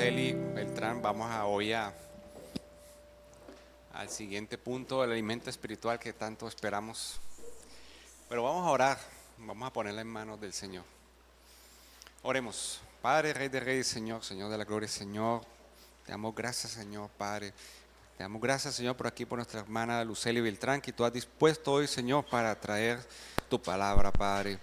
Luceli Beltrán. Vamos al siguiente punto, el alimento espiritual que tanto esperamos. Pero vamos a orar, vamos a ponerla en manos del Señor. Oremos. Padre, Rey de Reyes, Señor, Señor de la Gloria, Señor, te damos gracias, Señor, Padre. Te damos gracias, Señor, por aquí, por nuestra hermana Luceli Beltrán, que tú has dispuesto hoy, Señor, para traer tu palabra, Padre.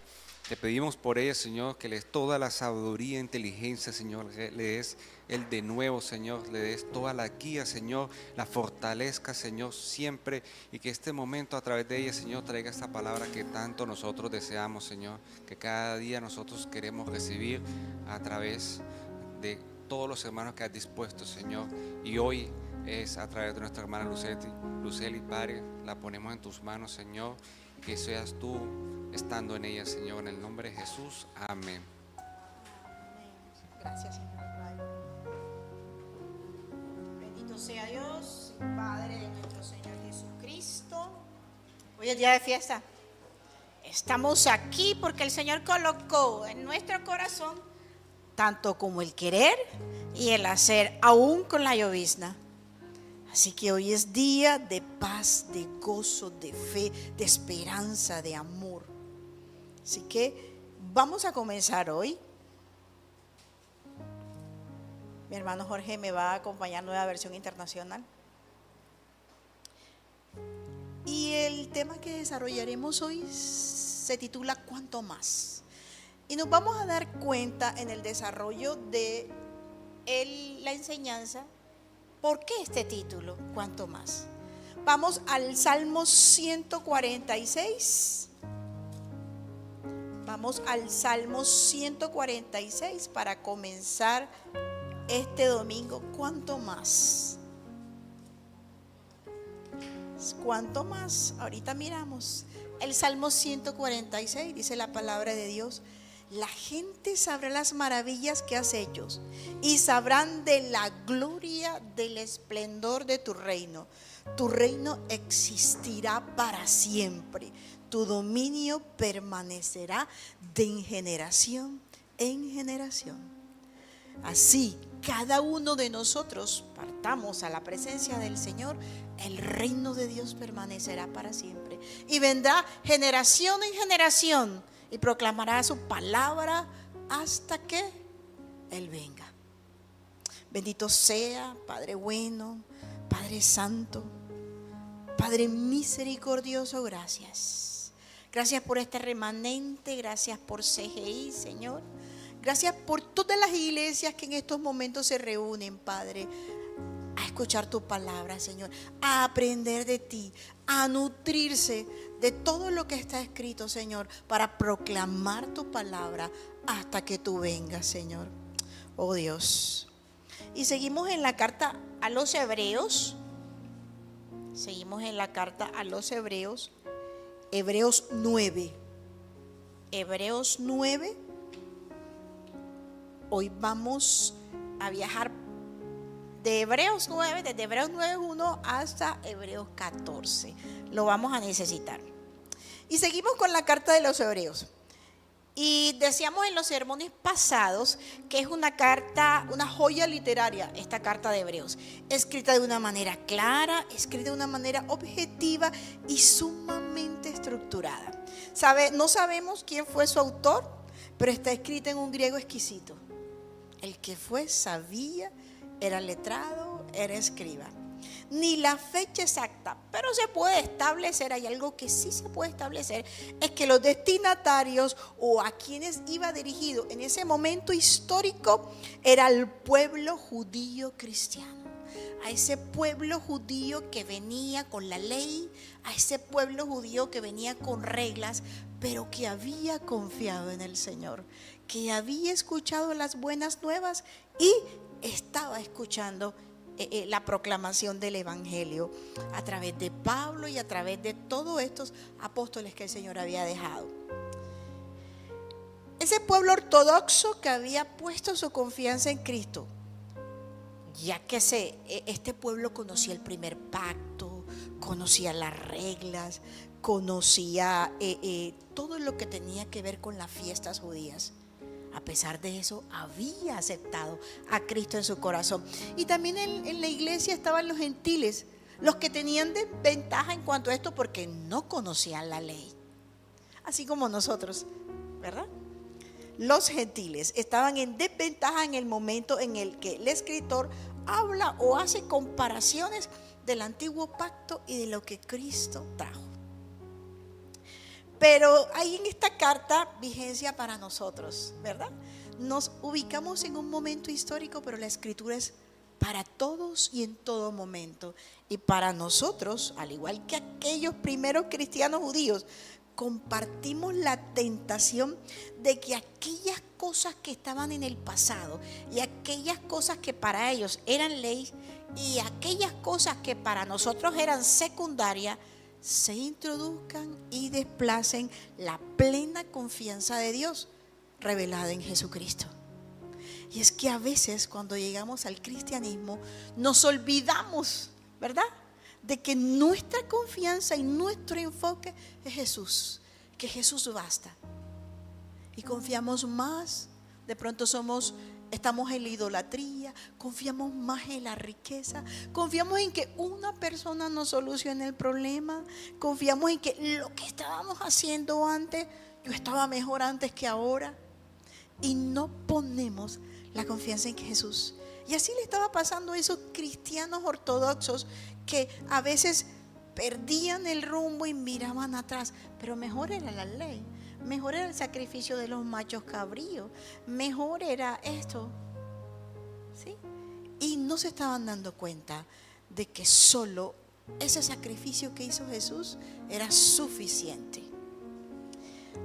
Te pedimos por ella, Señor, que le des toda la sabiduría e inteligencia, Señor, le des el de nuevo, Señor, le des toda la guía, Señor, la fortalezca, Señor, siempre, y que este momento a través de ella, Señor, traiga esta palabra que tanto nosotros deseamos, Señor, que cada día nosotros queremos recibir a través de todos los hermanos que has dispuesto, Señor, y hoy es a través de nuestra hermana Luceli, Padre, la ponemos en tus manos, Señor, que seas tú estando en ella, Señor, en el nombre de Jesús, amén. Gracias, Señor Padre. Bendito sea Dios, Padre de nuestro Señor Jesucristo. Hoy es día de fiesta. Estamos aquí porque el Señor colocó en nuestro corazón tanto como el querer y el hacer, aún con la llovizna. Así que hoy es día de paz, de gozo, de fe, de esperanza, de amor. Así que vamos a comenzar hoy. Mi hermano Jorge me va a acompañar, nueva versión internacional. Y el tema que desarrollaremos hoy se titula ¿Cuánto más? Y nos vamos a dar cuenta en el desarrollo de la enseñanza. ¿Por qué este título? ¿Cuánto más? Vamos al Salmo 146. Vamos al Salmo 146 para comenzar este domingo. ¿Cuánto más? ¿Cuánto más? Ahorita miramos. El Salmo 146 dice la palabra de Dios: la gente sabrá las maravillas que has hecho y sabrán de la gloria del esplendor de tu reino. Tu reino existirá para siempre. Tu dominio permanecerá de generación en generación. Así, cada uno de nosotros partamos a la presencia del Señor, el reino de Dios permanecerá para siempre. Y vendrá generación en generación y proclamará su palabra hasta que Él venga. Bendito sea, Padre bueno, Padre santo, Padre misericordioso, gracias. Gracias por este remanente, gracias por CGI, Señor. Gracias por todas las iglesias que en estos momentos se reúnen, Padre, a escuchar tu palabra, Señor, a aprender de ti, a nutrirse de todo lo que está escrito, Señor, para proclamar tu palabra hasta que tú vengas, Señor. Oh Dios. Y seguimos en la carta a los Hebreos. Seguimos en la carta a los Hebreos. Hebreos 9. Hebreos 9. Hoy vamos a viajar de Hebreos 9, desde Hebreos 9.1 hasta Hebreos 14. Lo vamos a necesitar. Y seguimos con la carta de los Hebreos. Y decíamos en los sermones pasados que es una carta, una joya literaria, esta carta de Hebreos, escrita de una manera clara, escrita de una manera objetiva y sumamente estructurada. No sabemos quién fue su autor, pero está escrita en un griego exquisito. El que fue sabía, era letrado, era escriba. Ni la fecha exacta, pero se puede establecer, hay algo que sí se puede establecer, es que los destinatarios o a quienes iba dirigido en ese momento histórico era el pueblo judío cristiano. A ese pueblo judío que venía con la ley, a ese pueblo judío que venía con reglas, pero que había confiado en el Señor, que había escuchado las buenas nuevas y estaba escuchando la proclamación del Evangelio a través de Pablo y a través de todos estos apóstoles que el Señor había dejado. Ese pueblo ortodoxo que había puesto su confianza en Cristo, ya que este pueblo conocía el primer pacto, conocía las reglas, conocía todo lo que tenía que ver con las fiestas judías. A pesar de eso, había aceptado a Cristo en su corazón. Y también en la iglesia estaban los gentiles, los que tenían desventaja en cuanto a esto porque no conocían la ley. Así como nosotros, ¿verdad? Los gentiles estaban en desventaja en el momento en el que el escritor habla o hace comparaciones del antiguo pacto y de lo que Cristo trajo. Pero hay en esta carta vigencia para nosotros, ¿verdad? Nos ubicamos en un momento histórico, pero la escritura es para todos y en todo momento. Y para nosotros, al igual que aquellos primeros cristianos judíos, compartimos la tentación de que aquellas cosas que estaban en el pasado y aquellas cosas que para ellos eran ley y aquellas cosas que para nosotros eran secundarias se introduzcan y desplacen la plena confianza de Dios revelada en Jesucristo. Y es que a veces cuando llegamos al cristianismo nos olvidamos, ¿verdad?, de que nuestra confianza y nuestro enfoque es Jesús, que Jesús basta. Y confiamos más, de pronto estamos en la idolatría, confiamos más en la riqueza, confiamos en que una persona nos solucione el problema, confiamos en que lo que estábamos haciendo antes, yo estaba mejor antes que ahora, y no ponemos la confianza en Jesús. Y así le estaba pasando a esos cristianos ortodoxos que a veces perdían el rumbo y miraban atrás, pero mejor era la ley, mejor era el sacrificio de los machos cabríos, mejor era esto, ¿sí? Y no se estaban dando cuenta de que solo ese sacrificio que hizo Jesús era suficiente.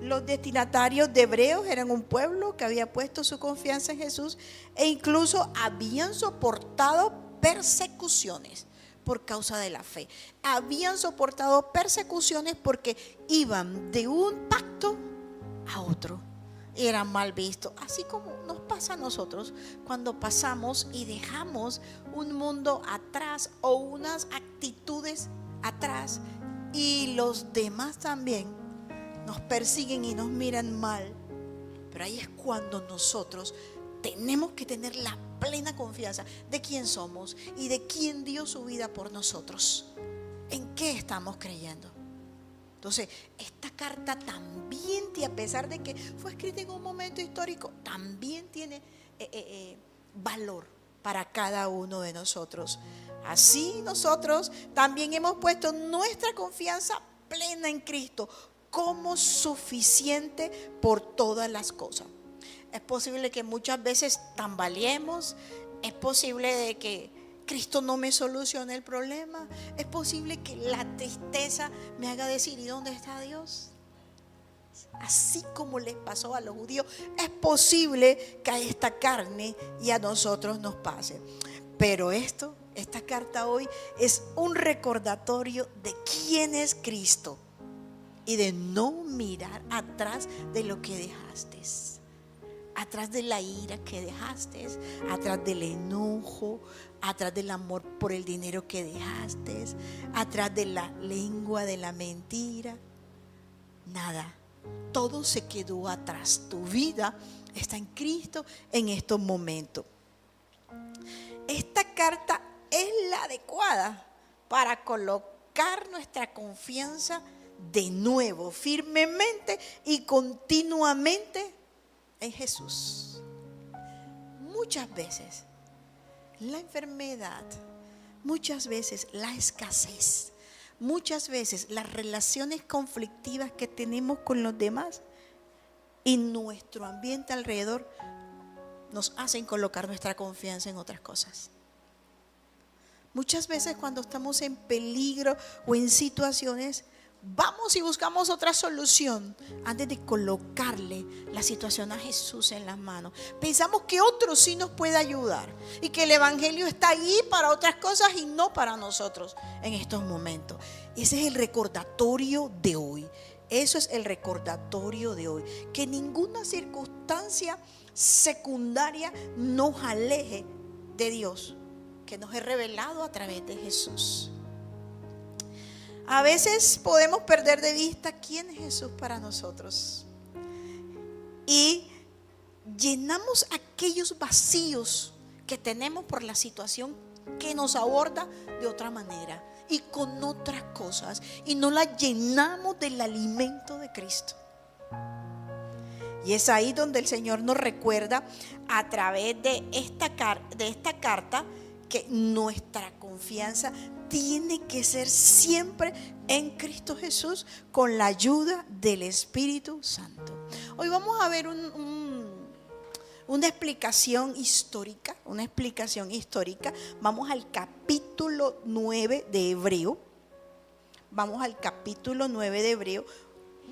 Los destinatarios de Hebreos eran un pueblo que había puesto su confianza en Jesús e incluso habían soportado persecuciones por causa de la fe. Habían soportado persecuciones porque iban de un pacto a otro. Eran mal vistos, así como nos pasa a nosotros cuando pasamos y dejamos un mundo atrás o unas actitudes atrás y los demás también nos persiguen y nos miran mal. Pero ahí es cuando nosotros tenemos que tener la plena confianza de quién somos y de quién dio su vida por nosotros. ¿En qué estamos creyendo? Entonces, esta carta también, a pesar de que fue escrita en un momento histórico, también tiene valor para cada uno de nosotros. Así nosotros también hemos puesto nuestra confianza plena en Cristo como suficiente por todas las cosas. Es posible que muchas veces tambaleemos, es posible de que Cristo no me solucione el problema, es posible que la tristeza me haga decir, ¿y dónde está Dios? Así como les pasó a los judíos, es posible que a esta carne y a nosotros nos pase. Pero esta carta hoy es un recordatorio de quién es Cristo y de no mirar atrás de lo que dejaste, atrás de la ira que dejaste, atrás del enojo, atrás del amor por el dinero que dejaste, atrás de la lengua de la mentira. Nada, todo se quedó atrás. Tu vida está en Cristo en estos momentos. Esta carta es la adecuada para colocar nuestra confianza de nuevo, firmemente y continuamente en Jesús. Muchas veces la enfermedad, muchas veces la escasez, muchas veces las relaciones conflictivas que tenemos con los demás y nuestro ambiente alrededor nos hacen colocar nuestra confianza en otras cosas. Muchas veces cuando estamos en peligro o en situaciones, vamos y buscamos otra solución antes de colocarle la situación a Jesús en las manos. Pensamos que otro sí nos puede ayudar y que el evangelio está ahí para otras cosas y no para nosotros en estos momentos. Ese es el recordatorio de hoy. Eso es el recordatorio de hoy. Que ninguna circunstancia secundaria nos aleje de Dios, que nos es revelado a través de Jesús. A veces podemos perder de vista quién es Jesús para nosotros. Y llenamos aquellos vacíos que tenemos por la situación que nos aborda de otra manera y con otras cosas, y no la llenamos del alimento de Cristo. Y es ahí donde el Señor nos recuerda a través de esta carta que nuestra confianza tiene que ser siempre en Cristo Jesús, con la ayuda del Espíritu Santo. Hoy vamos a ver una explicación histórica. Vamos al capítulo 9 de Hebreo.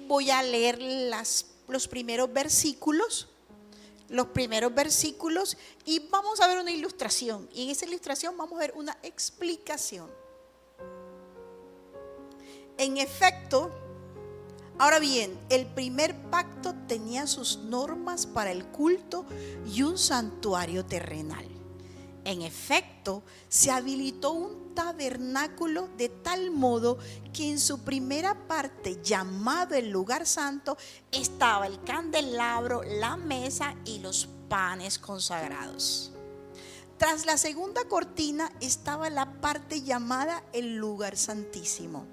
Voy a leer los primeros versículos. Y vamos a ver una ilustración. Y en esa ilustración vamos a ver una explicación. En efecto, ahora bien, el primer pacto tenía sus normas para el culto y un santuario terrenal. En efecto, se habilitó un tabernáculo de tal modo que en su primera parte, llamado el lugar santo, estaba el candelabro, la mesa y los panes consagrados. Tras la segunda cortina estaba la parte llamada el lugar santísimo,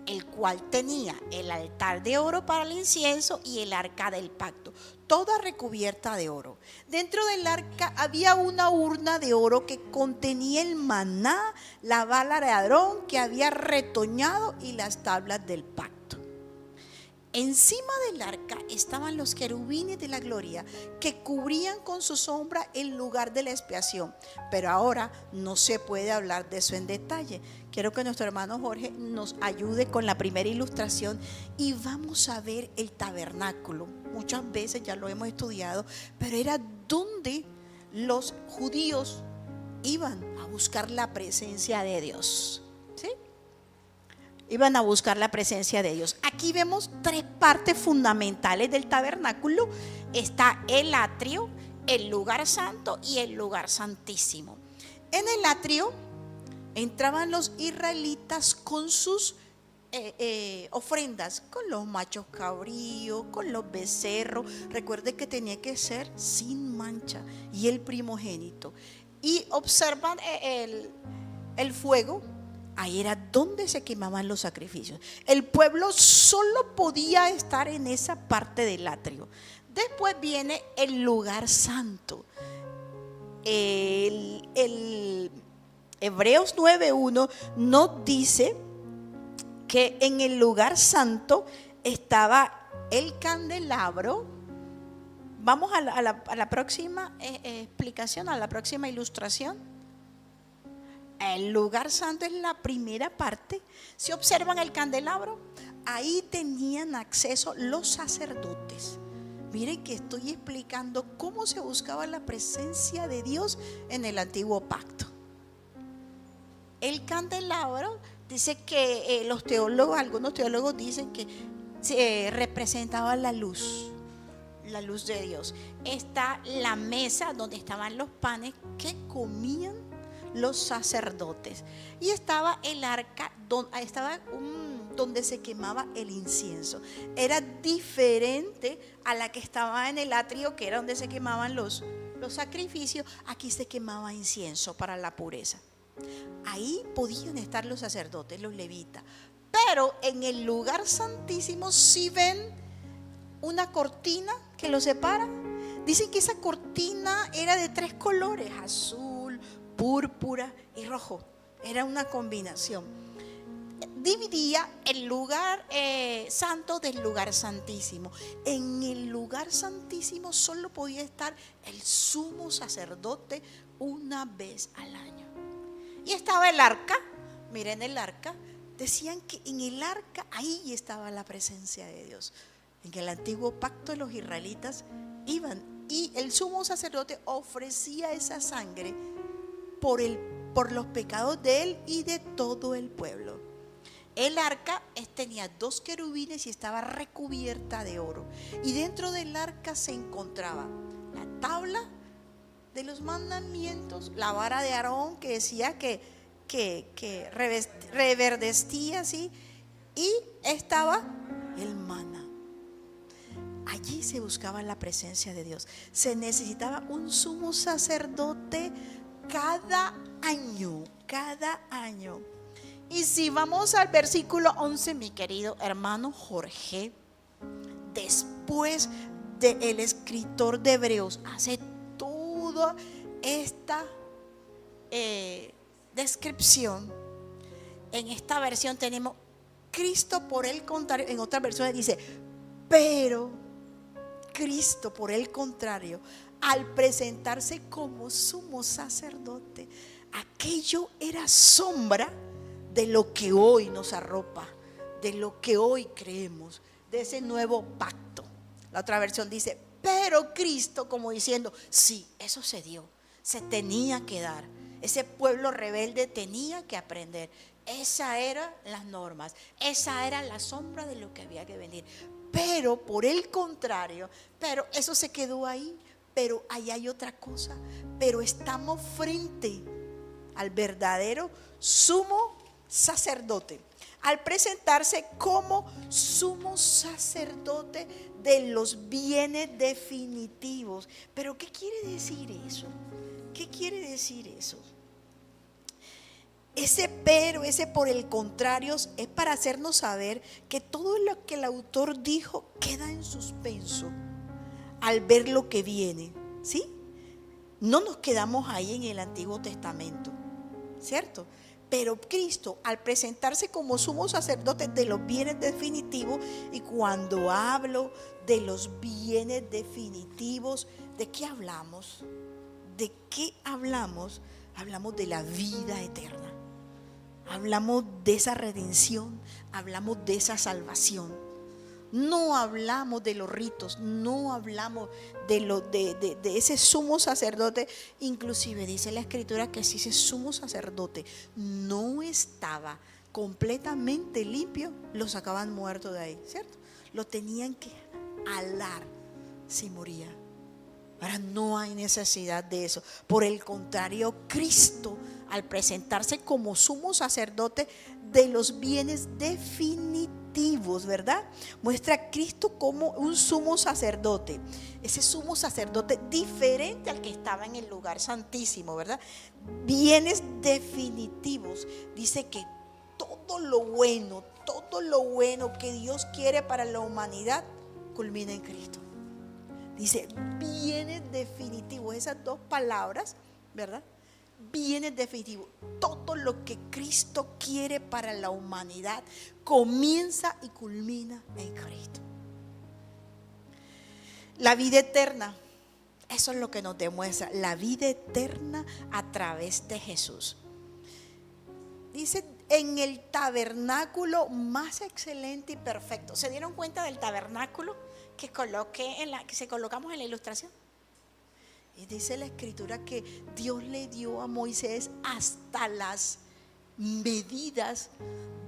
el cual tenía el altar de oro para el incienso y el arca del pacto, toda recubierta de oro. Dentro del arca había una urna de oro que contenía el maná, la vara de Aarón que había retoñado y las tablas del pacto. Encima del arca estaban los querubines de la gloria que cubrían con su sombra el lugar de la expiación. Pero ahora no se puede hablar de eso en detalle. Quiero que nuestro hermano Jorge nos ayude con la primera ilustración y vamos a ver el tabernáculo. Muchas veces ya lo hemos estudiado, pero era donde los judíos iban a buscar la presencia de Dios. ¿Sí? Iban a buscar la presencia de Dios. Aquí vemos tres partes fundamentales del tabernáculo. Está el atrio, el lugar santo y el lugar santísimo. En el atrio entraban los israelitas con sus ofrendas, con los machos cabríos, con los becerros. Recuerde que tenía que ser sin mancha y el primogénito. Y observan el fuego. Ahí era donde se quemaban los sacrificios. El pueblo solo podía estar en esa parte del atrio. Después viene el lugar santo. El Hebreos 9:1 nos dice que en el lugar santo estaba el candelabro. Vamos a la próxima explicación, a la próxima ilustración. El lugar santo es la primera parte. Si observan el candelabro, ahí tenían acceso los sacerdotes. Miren que estoy explicando cómo se buscaba la presencia de Dios en el antiguo pacto. El candelabro dice que algunos teólogos dicen que representaba la luz de Dios. Está la mesa donde estaban los panes que comían los sacerdotes, y estaba el arca donde se quemaba el incienso. Era diferente a la que estaba en el atrio, que era donde se quemaban los sacrificios. Aquí se quemaba incienso para la pureza. Ahí podían estar los sacerdotes, los levitas. Pero en el lugar santísimo, si ven una cortina que lo separa, dicen que esa cortina era de 3 colores: azul, púrpura y rojo. Era una combinación. Dividía el lugar santo del lugar santísimo. En el lugar santísimo solo podía estar el sumo sacerdote una vez al año. Y estaba el arca. Miren el arca. Decían que en el arca ahí estaba la presencia de Dios. En el antiguo pacto los israelitas iban y el sumo sacerdote ofrecía esa sangre por los pecados de él y de todo el pueblo. El arca tenía 2 querubines y estaba recubierta de oro. Y dentro del arca se encontraba la tabla de los mandamientos, la vara de Aarón que decía que reverdecía así, y estaba el maná. allí se buscaba la presencia de Dios. Se necesitaba un sumo sacerdote cada año, cada año. Y si vamos al versículo 11, mi querido hermano Jorge, después del escritor de Hebreos hace toda esta descripción. En esta versión tenemos Cristo por el contrario. En otras versiones dice, pero Cristo por el contrario, al presentarse como sumo sacerdote, aquello era sombra de lo que hoy nos arropa, de lo que hoy creemos, de ese nuevo pacto. La otra versión dice, pero Cristo, como diciendo, sí, eso se dio, se tenía que dar. Ese pueblo rebelde tenía que aprender. Esas eran las normas, esa era la sombra de lo que había que venir. Pero por el contrario, pero eso se quedó ahí, pero ahí hay otra cosa. Pero estamos frente al verdadero sumo sacerdote, al presentarse como sumo sacerdote de los bienes definitivos. Pero ¿qué quiere decir eso? ¿Qué quiere decir eso? Ese pero, ese por el contrario, es para hacernos saber que todo lo que el autor dijo queda en suspenso al ver lo que viene, ¿sí? No nos quedamos ahí en el Antiguo Testamento, ¿cierto? Pero Cristo, al presentarse como sumo sacerdote de los bienes definitivos, y cuando hablo de los bienes definitivos, ¿de qué hablamos? ¿De qué hablamos? Hablamos de la vida eterna. Hablamos de esa redención, hablamos de esa salvación. No hablamos de los ritos, no hablamos de ese sumo sacerdote. Inclusive dice la Escritura que si ese sumo sacerdote no estaba completamente limpio, lo sacaban muerto de ahí, ¿cierto? Lo tenían que alar si moría. Ahora no hay necesidad de eso. Por el contrario, Cristo, al presentarse como sumo sacerdote de los bienes definitivos, ¿verdad? Muestra a Cristo como un sumo sacerdote. Ese sumo sacerdote diferente al que estaba en el lugar santísimo, ¿verdad? Bienes definitivos. Dice que todo lo bueno que Dios quiere para la humanidad culmina en Cristo. Dice bienes definitivos, esas dos palabras, ¿verdad? Bienes definitivos. Todo lo que Cristo quiere para la humanidad comienza y culmina en Cristo. La vida eterna, eso es lo que nos demuestra, la vida eterna a través de Jesús. Dice, en el tabernáculo más excelente y perfecto. ¿Se dieron cuenta del tabernáculo que se colocamos en la ilustración? Y dice la Escritura que Dios le dio a Moisés hasta las medidas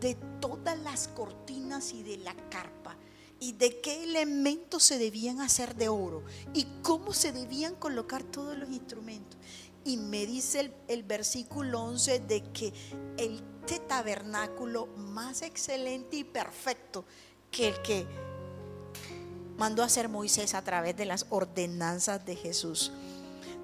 de todas las cortinas y de la carpa, y de qué elementos se debían hacer de oro y cómo se debían colocar todos los instrumentos. Y me dice el versículo 11 de que este tabernáculo más excelente y perfecto que el que mandó a hacer Moisés a través de las ordenanzas de Jesús.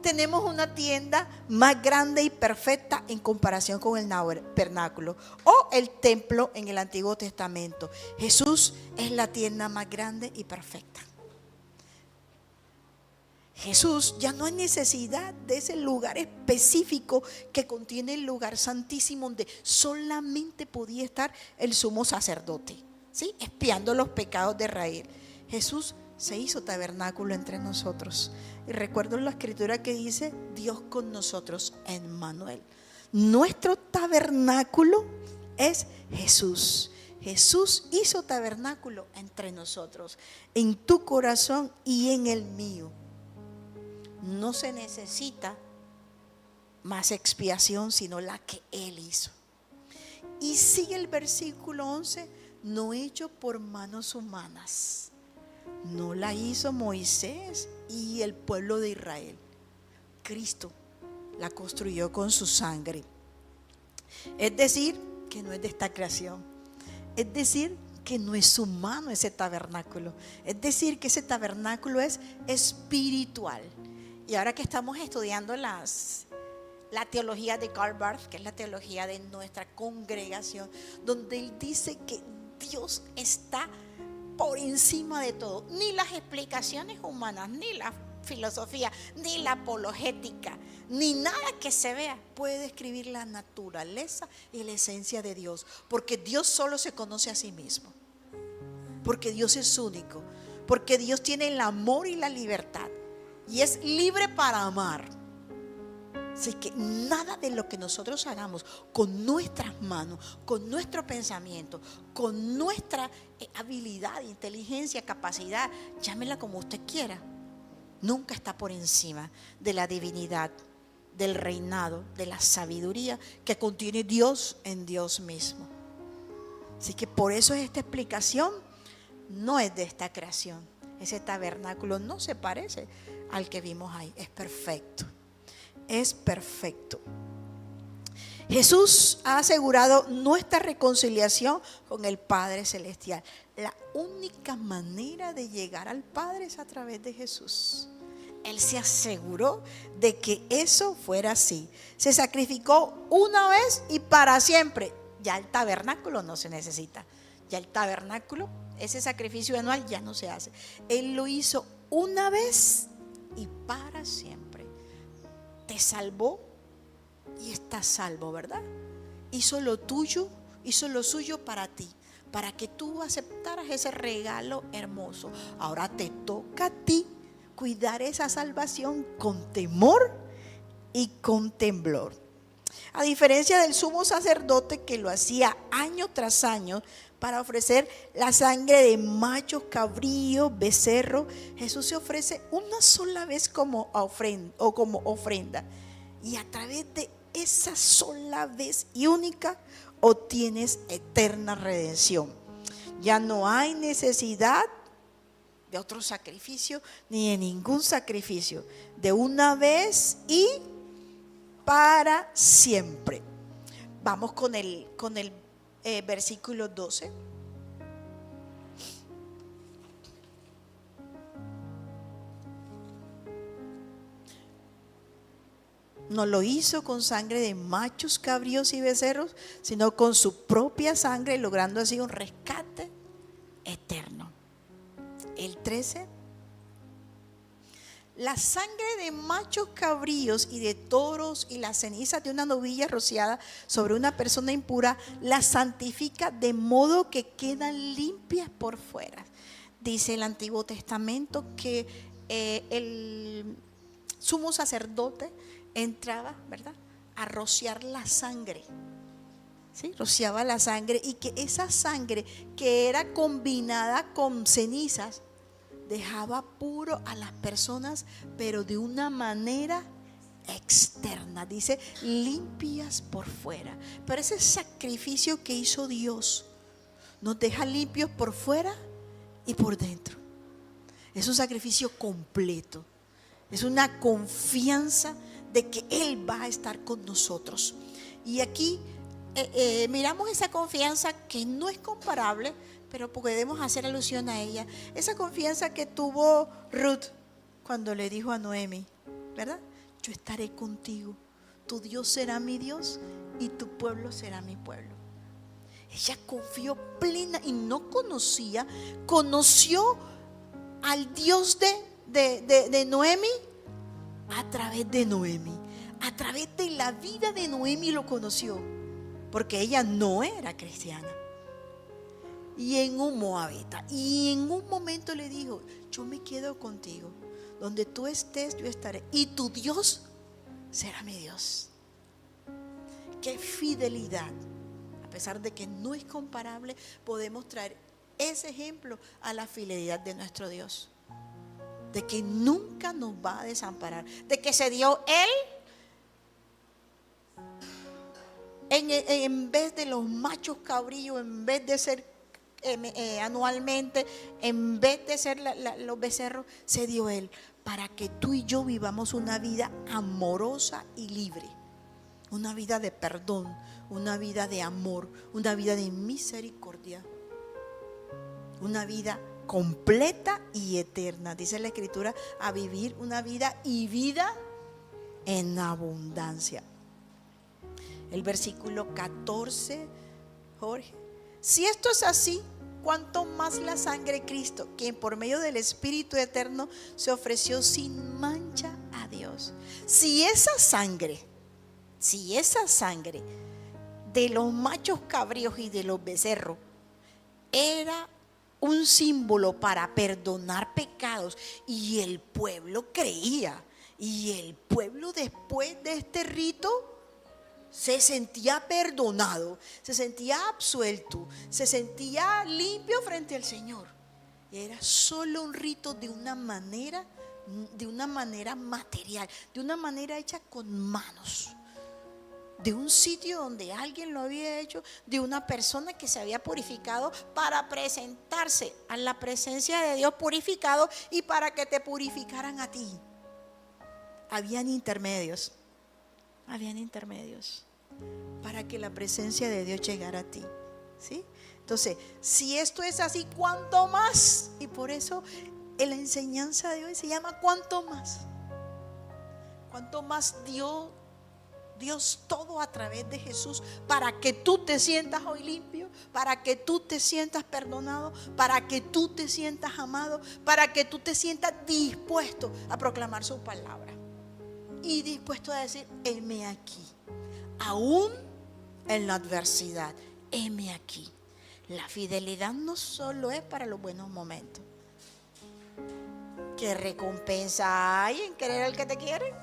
Tenemos una tienda más grande y perfecta en comparación con el tabernáculo o el templo en el Antiguo Testamento. Jesús es la tienda más grande y perfecta. Jesús, ya no hay necesidad de ese lugar específico que contiene el lugar santísimo, donde solamente podía estar el sumo sacerdote, ¿sí? Expiando los pecados de Israel. Jesús se hizo tabernáculo entre nosotros. Y recuerdo la Escritura que dice: Dios con nosotros, Emmanuel. Nuestro tabernáculo es Jesús. Jesús hizo tabernáculo entre nosotros, en tu corazón y en el mío. No se necesita más expiación, sino la que Él hizo. Y sigue el versículo 11: no hecho por manos humanas. No la hizo Moisés y el pueblo de Israel. Cristo la construyó con su sangre. Es decir, que no es de esta creación. Es decir, que no es humano ese tabernáculo. Es decir, que ese tabernáculo es espiritual. Y ahora que estamos estudiando la teología de Karl Barth, que es la teología de nuestra congregación, donde él dice que Dios está por encima de todo. Ni las explicaciones humanas, ni la filosofía, ni la apologética, ni nada que se vea puede describir la naturaleza y la esencia de Dios, porque Dios solo se conoce a sí mismo, porque Dios es único, porque Dios tiene el amor y la libertad y es libre para amar. Así que nada de lo que nosotros hagamos con nuestras manos, con nuestro pensamiento, con nuestra habilidad, inteligencia, capacidad, llámela como usted quiera, nunca está por encima de la divinidad, del reinado, de la sabiduría que contiene Dios en Dios mismo. Así que por eso esta explicación no es de esta creación. Ese tabernáculo no se parece al que vimos ahí, es perfecto. Es perfecto. Jesús ha asegurado nuestra reconciliación con el Padre Celestial. La única manera de llegar al Padre es a través de Jesús. Él se aseguró de que eso fuera así. Se sacrificó una vez y para siempre. Ya el tabernáculo no se necesita. Ya el tabernáculo, ese sacrificio anual ya no se hace. Él lo hizo una vez y para siempre. Te salvó y estás salvo, ¿verdad? Hizo lo tuyo, hizo lo suyo para ti, para que tú aceptaras ese regalo hermoso. Ahora te toca a ti cuidar esa salvación con temor y con temblor. A diferencia del sumo sacerdote que lo hacía año tras año para ofrecer la sangre de machos, cabríos, becerros, Jesús se ofrece una sola vez como ofrenda. Y a través de esa sola vez y única obtienes eterna redención. Ya no hay necesidad de otro sacrificio ni de ningún sacrificio. De una vez y para siempre. Vamos con el versículo 12. No lo hizo con sangre de machos, cabríos y becerros, sino con su propia sangre, logrando así un rescate eterno. El 13. La sangre de machos cabríos y de toros y las cenizas de una novilla rociada sobre una persona impura la santifica de modo que quedan limpias por fuera. Dice el Antiguo Testamento que el sumo sacerdote entraba, ¿verdad?, a rociar la sangre. ¿Sí? Rociaba la sangre y que esa sangre que era combinada con cenizas dejaba puro a las personas, pero de una manera externa. Dice, limpias por fuera. Pero ese sacrificio que hizo Dios nos deja limpios por fuera y por dentro. Es un sacrificio completo. Es una confianza de que Él va a estar con nosotros. Y aquí miramos esa confianza que no es comparable, pero podemos hacer alusión a ella. Esa confianza que tuvo Ruth cuando le dijo a Noemi, ¿verdad? Yo estaré contigo, tu Dios será mi Dios y tu pueblo será mi pueblo. Ella confió plena y no conoció al Dios de Noemi a través de Noemi. A través de la vida de Noemi lo conoció, porque ella no era cristiana. Y en un moabita. Y en un momento le dijo, yo me quedo contigo. Donde tú estés, yo estaré. Y tu Dios será mi Dios. Qué fidelidad. A pesar de que no es comparable, podemos traer ese ejemplo a la fidelidad de nuestro Dios. De que nunca nos va a desamparar. De que se dio Él en vez de los machos cabríos, en vez de ser anualmente, en vez de ser los becerros, se dio Él para que tú y yo vivamos una vida amorosa y libre, una vida de perdón, una vida de amor, una vida de misericordia. una vida completa y eterna. Dice la Escritura, a vivir una vida y vida en abundancia. El versículo 14, Jorge. Si esto es así, cuánto más la sangre de Cristo, quien por medio del Espíritu eterno se ofreció sin mancha a Dios. Si esa sangre de los machos cabríos y de los becerros era un símbolo para perdonar pecados, y el pueblo creía, y el pueblo después de este rito se sentía perdonado, se sentía absuelto, se sentía limpio frente al Señor. Era solo un rito de una manera material, de una manera hecha con manos, de un sitio donde alguien lo había hecho, de una persona que se había purificado para presentarse a la presencia de Dios purificado y para que te purificaran a ti. Habían intermedios para que la presencia de Dios llegara a ti, ¿sí? Entonces, si esto es así, ¿cuánto más? Y por eso en la enseñanza de hoy se llama ¿cuánto más? ¿Cuánto más Dios todo a través de Jesús, para que tú te sientas hoy limpio, para que tú te sientas perdonado, para que tú te sientas amado, para que tú te sientas dispuesto a proclamar su palabra y dispuesto a decir, heme aquí, aún en la adversidad, heme aquí. La fidelidad no solo es para los buenos momentos. ¿Qué recompensa hay en querer al que te quiere?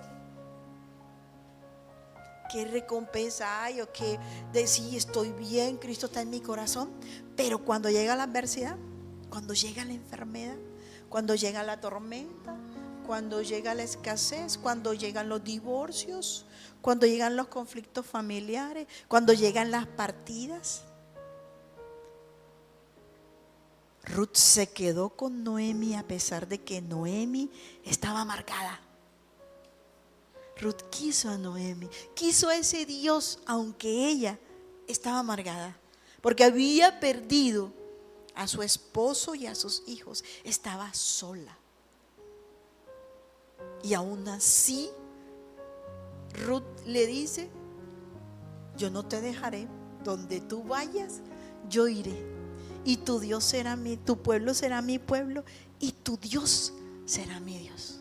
¿Qué recompensa hay? O que decir estoy bien, Cristo está en mi corazón. Pero cuando llega la adversidad, cuando llega la enfermedad, cuando llega la tormenta, cuando llega la escasez, cuando llegan los divorcios, cuando llegan los conflictos familiares, cuando llegan las partidas. Ruth se quedó con Noemi a pesar de que Noemi estaba amargada. Ruth quiso a Noemi, quiso a ese Dios, aunque ella estaba amargada, porque había perdido a su esposo y a sus hijos, estaba sola. Y aún así, Ruth le dice, yo no te dejaré, donde tú vayas, yo iré. Y tu Dios será tu pueblo será mi pueblo, y tu Dios será mi Dios.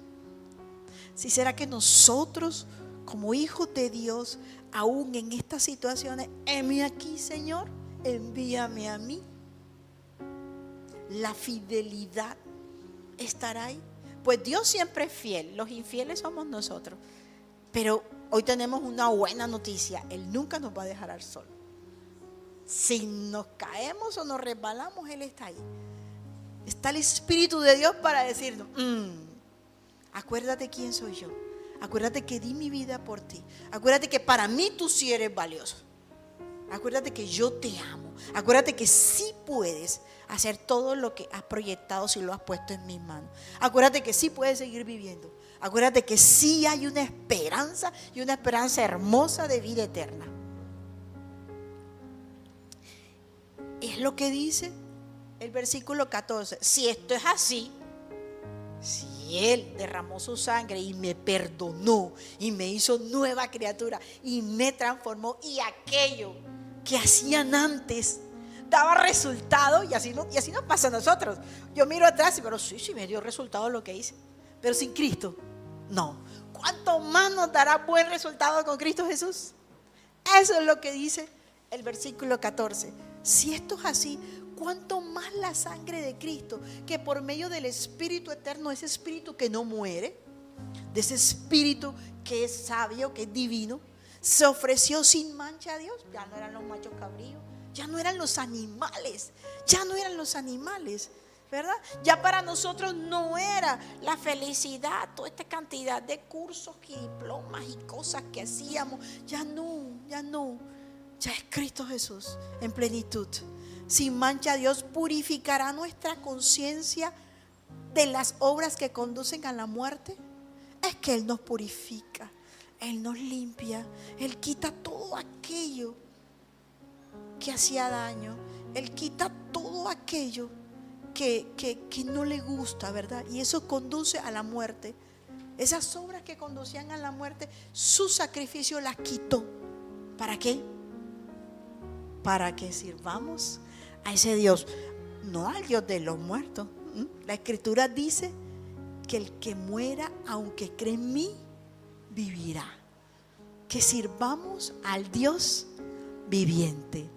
Si será que nosotros, como hijos de Dios, aún en estas situaciones, heme aquí, Señor, envíame a mí. La fidelidad estará ahí. Pues Dios siempre es fiel, los infieles somos nosotros. Pero hoy tenemos una buena noticia, Él nunca nos va a dejar al sol. Si nos caemos o nos resbalamos, Él está ahí. Está el Espíritu de Dios para decirnos, acuérdate quién soy yo. Acuérdate que di mi vida por ti. Acuérdate que para mí tú sí eres valioso. Acuérdate que yo te amo. Acuérdate que sí puedes hacer todo lo que has proyectado si lo has puesto en mis manos. Acuérdate que sí puedes seguir viviendo. Acuérdate que sí hay una esperanza, y una esperanza hermosa de vida eterna. Es lo que dice el versículo 14. Si esto es así, si Él derramó su sangre y me perdonó y me hizo nueva criatura y me transformó, y aquello que hacían antes daba resultado, y así nos pasa a nosotros. Yo miro atrás y pero sí me dio resultado lo que hice, pero sin Cristo no. ¿Cuánto más nos dará buen resultado con Cristo Jesús? Eso es lo que dice el versículo 14. Si esto es así, ¿cuánto más la sangre de Cristo, que por medio del Espíritu eterno, ese Espíritu que no muere, de ese Espíritu que es sabio, que es divino, se ofreció sin mancha a Dios? Ya no eran los machos cabríos, ya no eran los animales, ¿verdad? Ya para nosotros no era la felicidad, toda esta cantidad de cursos y diplomas y cosas que hacíamos. Ya no. Ya es Cristo Jesús en plenitud. Sin mancha, Dios purificará nuestra conciencia de las obras que conducen a la muerte. Es que Él nos purifica, Él nos limpia, Él quita todo aquello que hacía daño, Él quita todo aquello que no le gusta, ¿verdad? Y eso conduce a la muerte. Esas obras que conducían a la muerte, su sacrificio las quitó. ¿Para qué? Para que sirvamos a ese Dios, no al Dios de los muertos. La Escritura dice que el que muera, aunque cree en mí, vivirá. Que sirvamos al Dios viviente,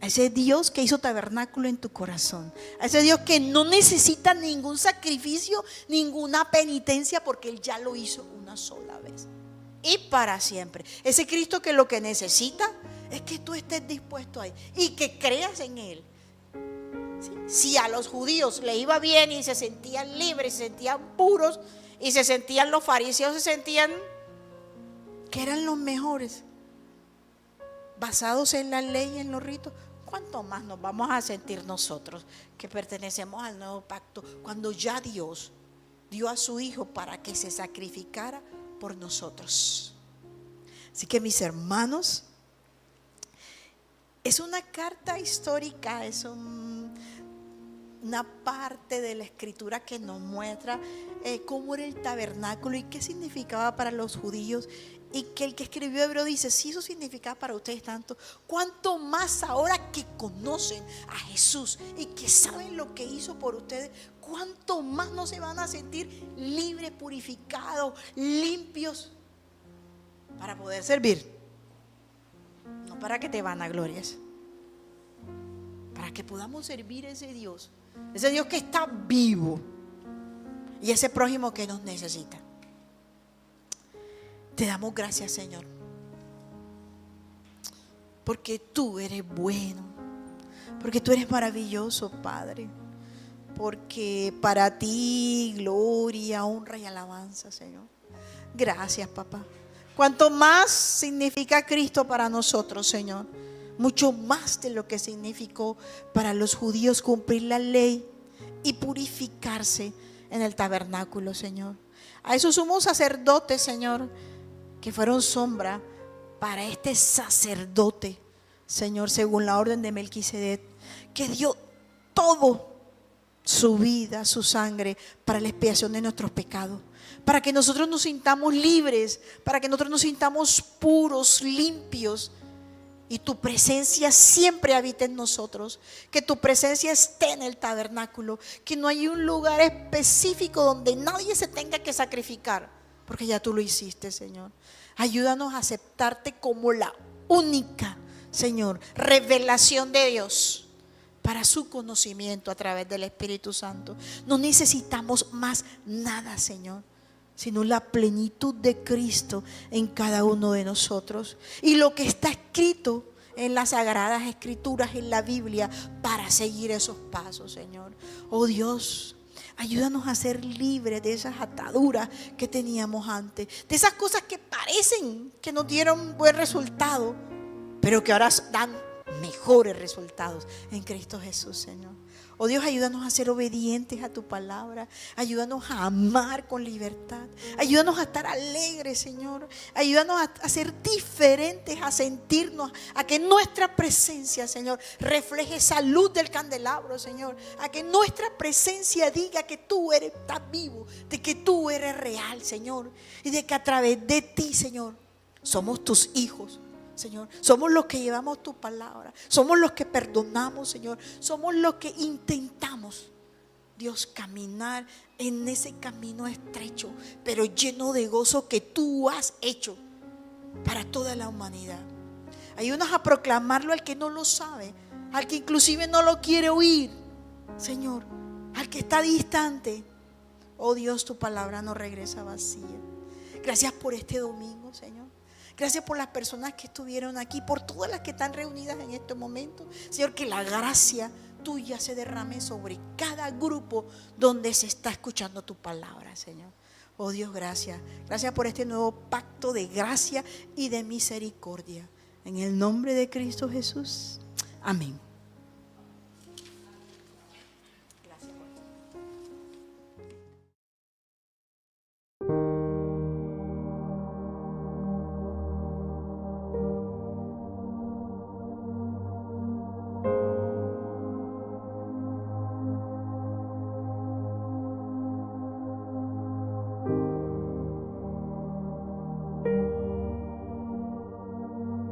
a ese Dios que hizo tabernáculo en tu corazón, a ese Dios que no necesita ningún sacrificio, ninguna penitencia, porque Él ya lo hizo una sola vez y para siempre. Ese Cristo que lo que necesita es que tú estés dispuesto a Él y que creas en Él. Si a los judíos le iba bien y se sentían libres, se sentían puros, y se sentían, los fariseos se sentían que eran los mejores, basados en la ley y en los ritos, ¿cuánto más nos vamos a sentir nosotros que pertenecemos al nuevo pacto, cuando ya Dios dio a su Hijo para que se sacrificara por nosotros? Así que, mis hermanos, es una carta histórica, es una parte de la Escritura que nos muestra cómo era el tabernáculo y qué significaba para los judíos. Y que el que escribió Hebreo dice, si eso significaba para ustedes tanto, cuánto más ahora que conocen a Jesús y que saben lo que hizo por ustedes, cuánto más no se van a sentir libres, purificados, limpios, para poder servir. No para que te vanaglories, para que podamos servir a ese Dios que está vivo y ese prójimo que nos necesita. Te damos gracias, Señor, porque tú eres bueno, porque tú eres maravilloso, Padre, porque para ti gloria, honra y alabanza, Señor. Gracias, papá. Cuanto más significa Cristo para nosotros, Señor, mucho más de lo que significó para los judíos cumplir la ley y purificarse en el tabernáculo, Señor. A esos sumos sacerdotes, Señor, que fueron sombra para este sacerdote, Señor, según la orden de Melquisedec, que dio todo, su vida, su sangre, para la expiación de nuestros pecados, para que nosotros nos sintamos libres, para que nosotros nos sintamos puros, limpios, y tu presencia siempre habita en nosotros, que tu presencia esté en el tabernáculo, que no hay un lugar específico donde nadie se tenga que sacrificar, porque ya tú lo hiciste, Señor. Ayúdanos a aceptarte como la única, Señor, revelación de Dios para su conocimiento a través del Espíritu Santo. No necesitamos más nada, Señor, sino la plenitud de Cristo en cada uno de nosotros. Y lo que está escrito en las Sagradas Escrituras, en la Biblia, para seguir esos pasos, Señor. Oh Dios, ayúdanos a ser libres de esas ataduras que teníamos antes, de esas cosas que parecen que nos dieron buen resultado, pero que ahora dan mejores resultados en Cristo Jesús, Señor. Oh Dios, ayúdanos a ser obedientes a tu palabra. Ayúdanos a amar con libertad. Ayúdanos a estar alegres, Señor. Ayúdanos a ser diferentes, a sentirnos, a que nuestra presencia, Señor, refleje esa luz del candelabro, Señor. A que nuestra presencia diga que tú estás vivo, de que tú eres real, Señor. Y de que a través de ti, Señor, somos tus hijos, Señor. Somos los que llevamos tu palabra. Somos los que perdonamos, Señor. Somos los que intentamos, Dios, caminar en ese camino estrecho, pero lleno de gozo que tú has hecho para toda la humanidad. Ayúdanos a proclamarlo al que no lo sabe, al que inclusive no lo quiere oír, Señor, al que está distante. Oh Dios, tu palabra no regresa vacía. Gracias por este domingo, Señor. Gracias por las personas que estuvieron aquí, por todas las que están reunidas en este momento. Señor, que la gracia tuya se derrame sobre cada grupo donde se está escuchando tu palabra, Señor. Oh Dios, gracias. Gracias por este nuevo pacto de gracia y de misericordia. En el nombre de Cristo Jesús. Amén.